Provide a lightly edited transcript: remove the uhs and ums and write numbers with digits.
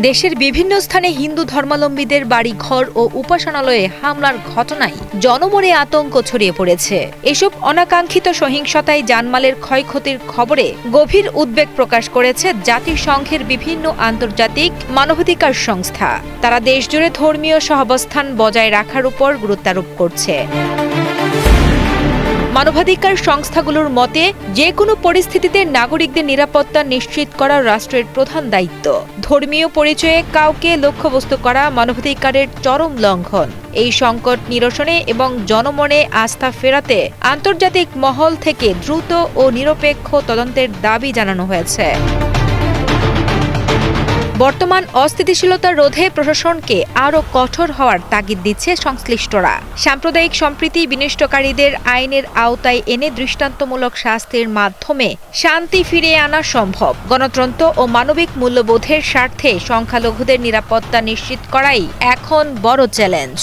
দেশের বিভিন্ন স্থানে হিন্দু ধর্মাবলম্বীদের বাড়ি ঘর ও উপাসনালয়ে হামলার ঘটনায় জনমনে আতঙ্ক ছড়িয়ে পড়েছে। এসব অনাকাঙ্ক্ষিত সহিংসতায় জানমালের ক্ষয়ক্ষতির খবরে গভীর উদ্বেগ প্রকাশ করেছে জাতিসংঘের বিভিন্ন আন্তর্জাতিক মানবাধিকার সংস্থা। তারা দেশজুড়ে ধর্মীয় সহাবস্থান বজায় রাখার উপর গুরুত্বারোপ করছে। মানবাধিকার সংস্থাগুলোর মতে, যে কোনো পরিস্থিতিতে নাগরিকদের নিরাপত্তা নিশ্চিত করা রাষ্ট্রের প্রধান দায়িত্ব। ধর্মীয় পরিচয়ে কাউকে লক্ষ্যবস্তু করা মানবাধিকারের চরম লঙ্ঘন। এই সংকট নিরসনে এবং জনমনে আস্থা ফেরাতে আন্তর্জাতিক মহল থেকে দ্রুত ও নিরপেক্ষ তদন্তের দাবি জানানো হয়েছে। বর্তমান অস্থিতিশীলতা রোধে প্রশাসনকে আরও কঠোর হওয়ার তাগিদ দিচ্ছে সংশ্লিষ্টরা। সাম্প্রদায়িক সম্প্রীতি বিনষ্টকারীদের আইনের আওতায় এনে দৃষ্টান্তমূলক শাস্তির মাধ্যমে শান্তি ফিরিয়ে আনা সম্ভব। গণতন্ত্র ও মানবিক মূল্যবোধের স্বার্থে সংখ্যালঘুদের নিরাপত্তা নিশ্চিত করাই এখন বড় চ্যালেঞ্জ।